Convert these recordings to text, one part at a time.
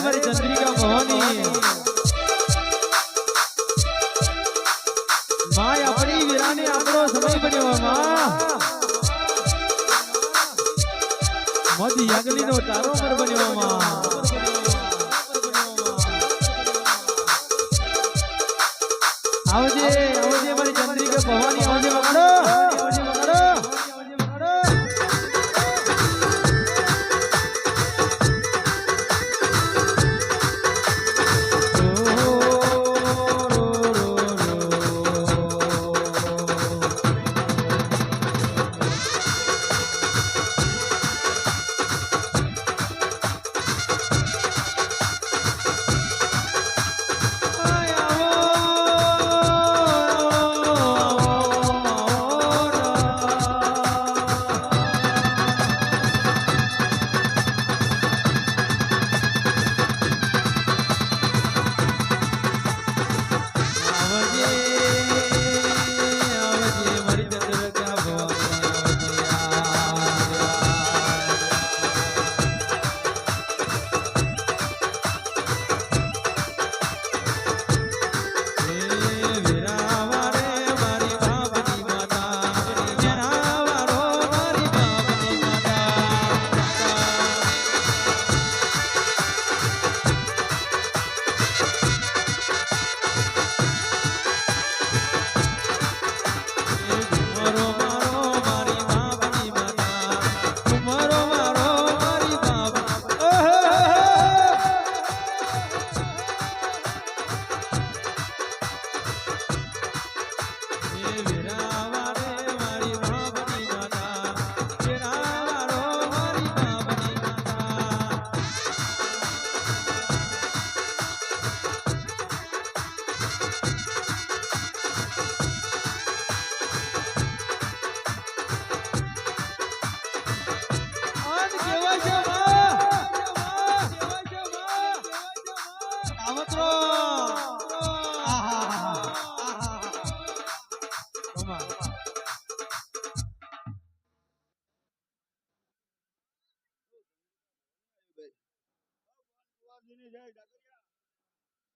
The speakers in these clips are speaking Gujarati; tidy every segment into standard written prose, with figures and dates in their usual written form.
મારી ચંદ્રિકા ભવાની માય આપણી વીરાને આપણો સમય બન્યો માં મોદી યાગલીનો તારો પર બન્યો માં આવજે આવજે મારી ચંદ્રિકા ભવાની આવજે મગડો આવજે મગડો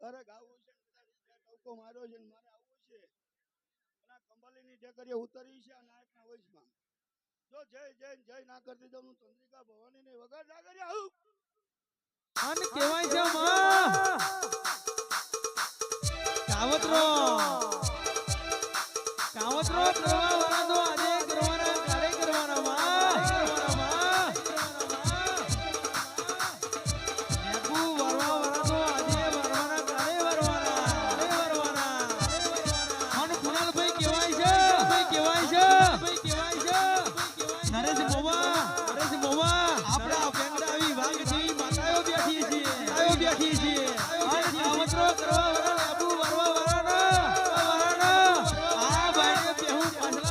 અરે ગાવું છે ટોકો માર્યો છે મારે આવવું છે અને કંબલીની ટેકરીએ ઉતરી છે નાયકના વંશમાં જો જય જય જય ના કરતી દઉં ચંદ્રિકા ભવાની ને વગર ના કરી આવું અને કહેવાય છે માં કાવતરો કાવતરો કરવા વાળા તો આજે કરવાના કાલે કરવાના માં કરવા વાળા લેબુ વરવા વાળા આ ભાઈને પેહું પાંડલા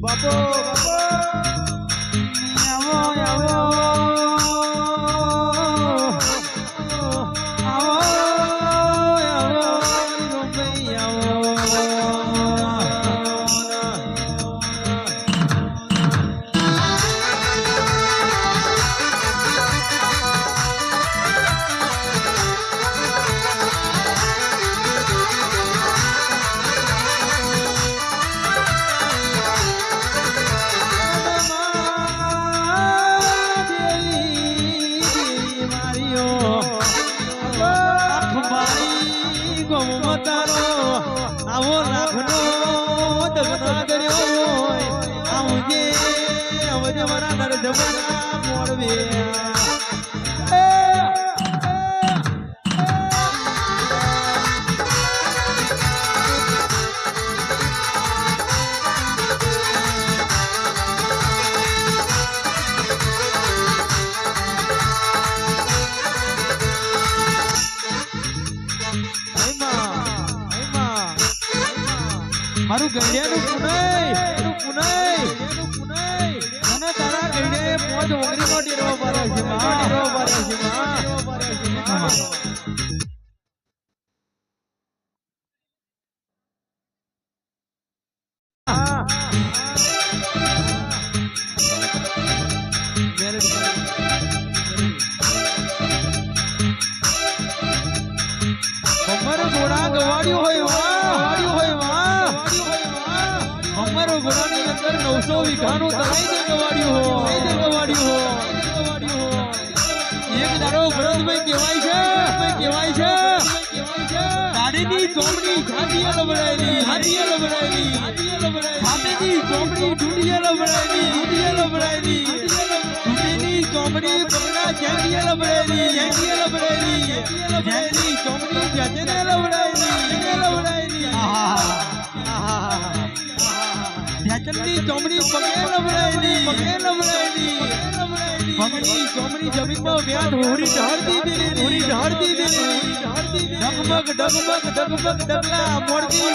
બાપો બાપો આવો આવો આવો લાખનો દગના દર્યો આવજે આવજે મારા નરજમના મોડવે મારું ગઈડિયાનું પુનઈ મને તારા ગઈડિયાએ પોજ ઓગરીમાં ડેરવા પાડ્યો છે અમારો ઘોડા ગવાડ્યું હોય અમારો ઘોડાની અંદર 900 વીઘાનું તળાઈ દે ગવાડ્યું એક દાડો ભરતભાઈ કહેવાય છે ગાડીની ચોમડી છાતીએ લબડાયેલી છાતીની ચોમડી ઢૂંઢીએ લબડાયેલી ઢૂંઢીની ચોમડી પગના જેંગીએ લબડાયેલી જેંગની ચોમડી જેજને લબડાયેલી ધ્યાચનની ચોમડી પગે લબડાયેલી પગની ચોમડી જમીનમાં વ્યાજ હોરી ઢળતી ડગમગ ડગલા મોરતી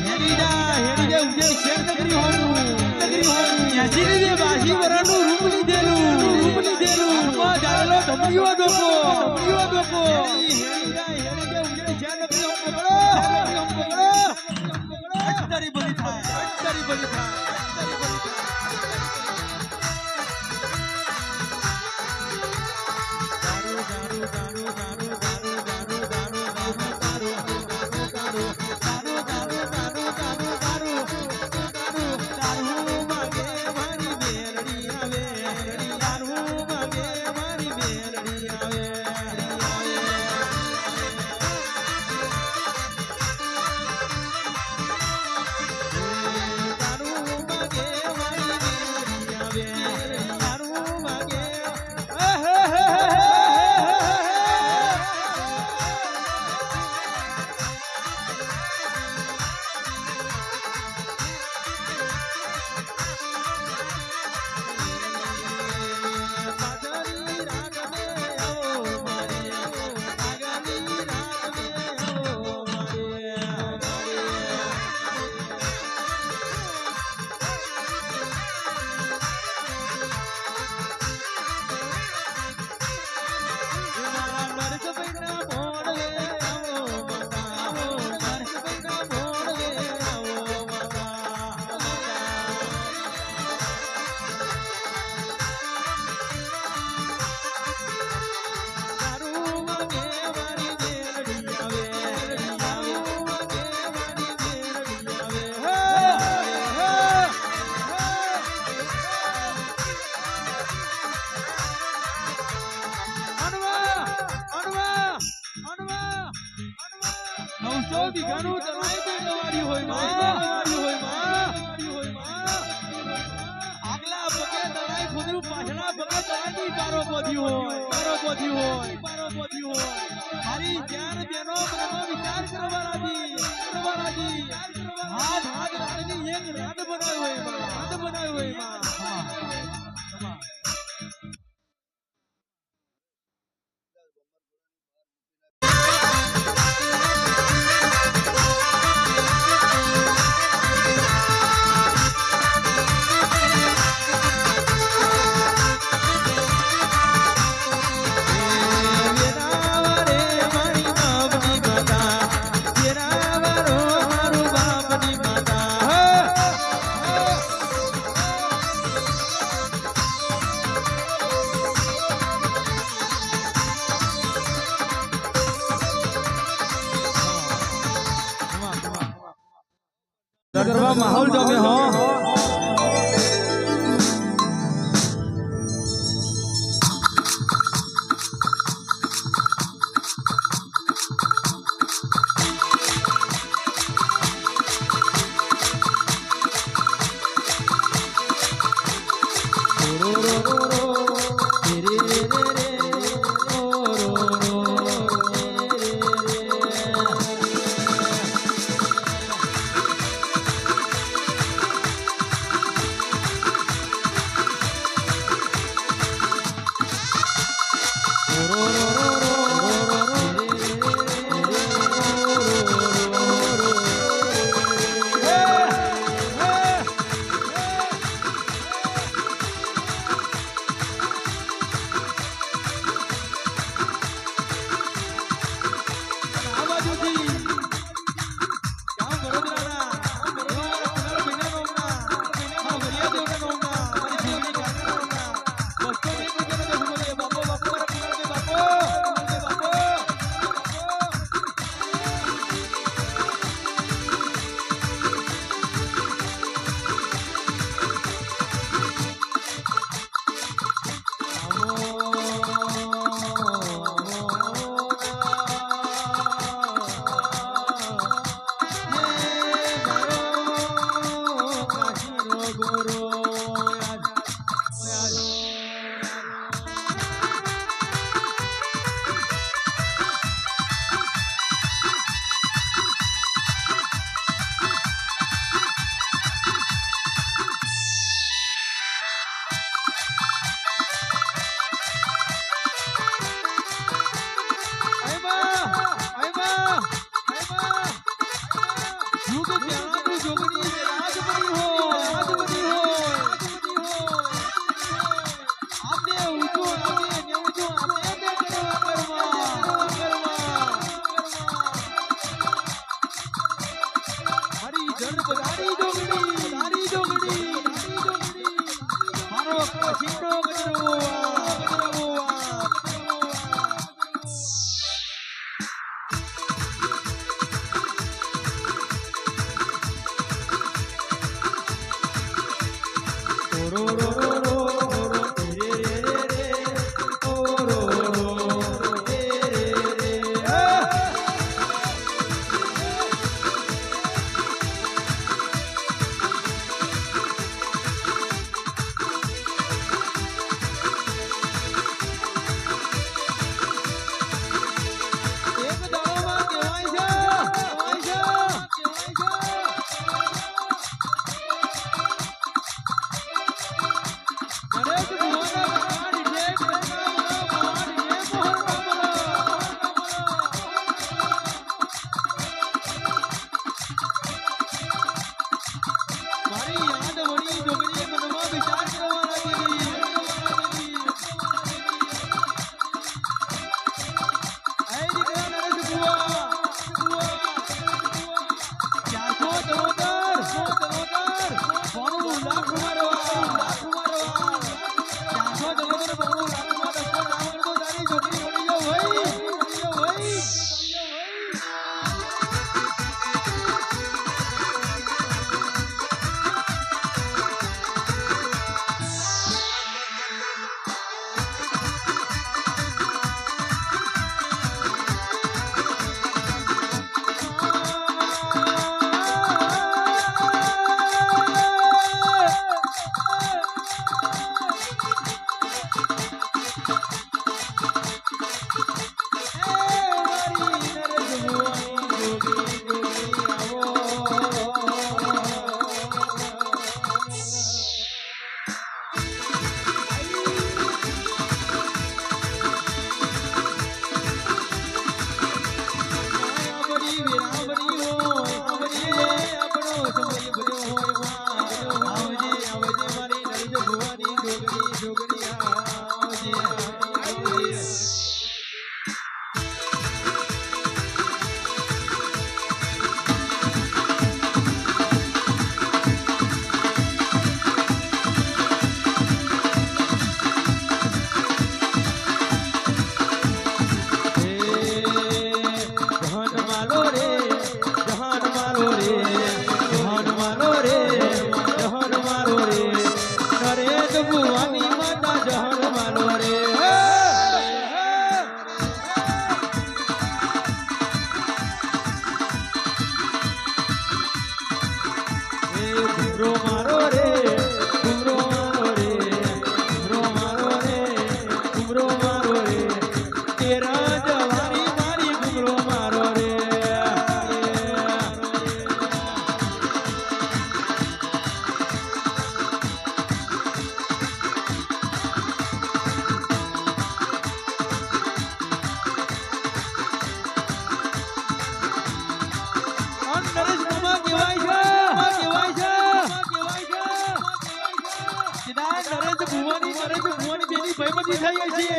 હેડી જા ઉજે શેર નગરી હોનું યાસી દે બાસી વરાનું રૂપ લીધેલું જાળલો ધમડીઓ દોકો હેડી જા ઉજે શેર નગરી પકડો તારી બધી થાય વીઘાનું તળાઈ દે ગવાડ્યું હોય આગલા પગે તળાઈ ખુદરું પાછલા પગે તળાઈ પારો પોધ્યું હોય મારી જ્ઞાન બેનો બ્રહ્મ વિચાર કરવા રાજી હાથ રાતની એક રાત બનાવ્યો હોય ગરબા માહોલ જમે હો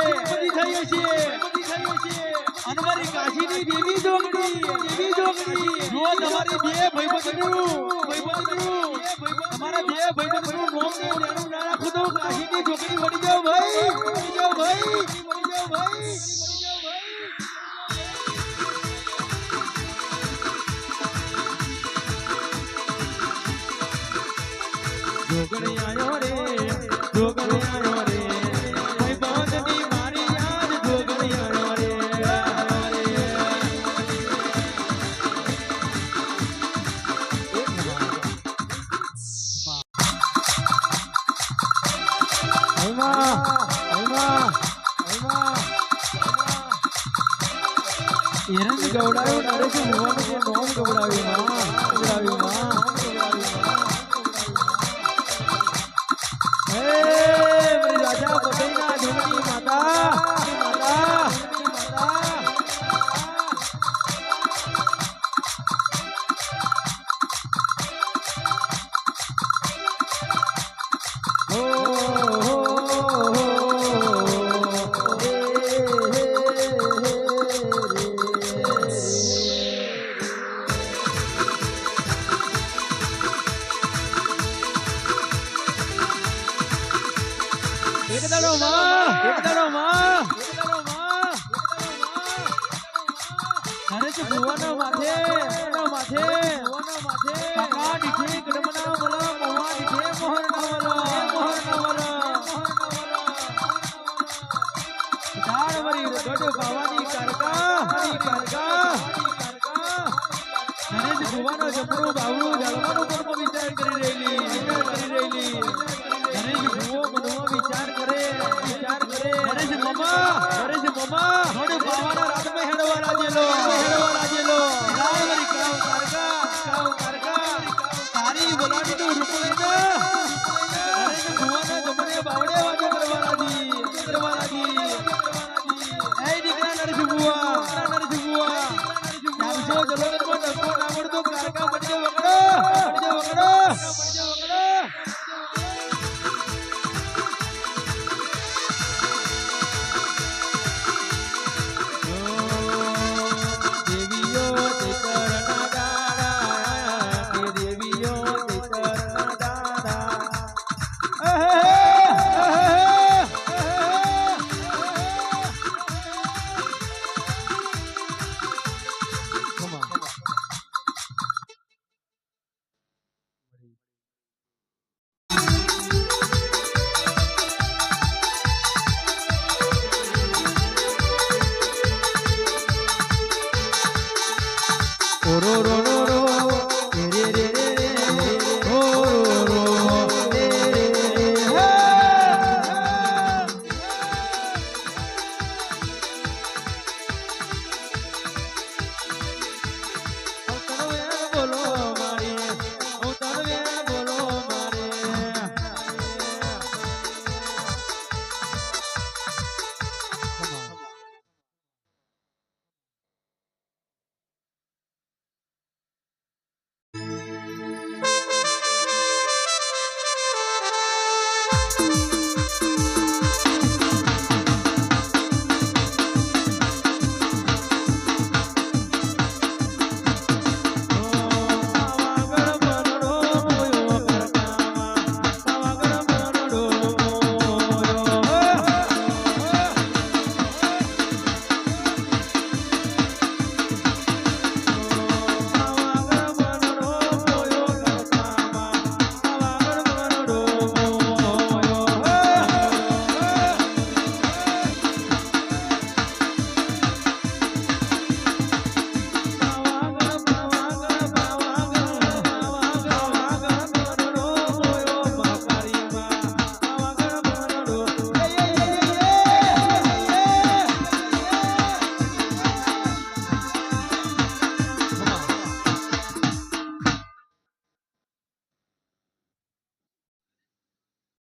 બધી થઈ હશે અને મારી કાશીની દેવી જોગણી જો તમારી બે ભાઈબંધનું તમારા બે ભાઈબંધનું નામ લેવાનું ના રાખો તો કાશીની જોગણી વળી જાવ ભાઈ વળી જાવ ભાઈ જોગણી આયો રે ભાઈબંધની મારી યાદ જોગણી આયો રે એરંગ ગવડાયો નરેશ ભુવાનું જે નોમ ગવડાવ્યું માં હે મારી રાજા પટેલના જોગણી માતા એક દાડો માં નરેશ ભુવાના માથે કાકા દીઠે ગડમના મલા મોવા દીઠે મોહર ના ધાર વરી ગડ બાવાની કારકા નરેશ ભુવાનો જબરો બાવળું જાળવાનો પણ વિચાર કરી રહેલી નરેશ ભુવો મનમાં વિચાર કરે નરેશ મમા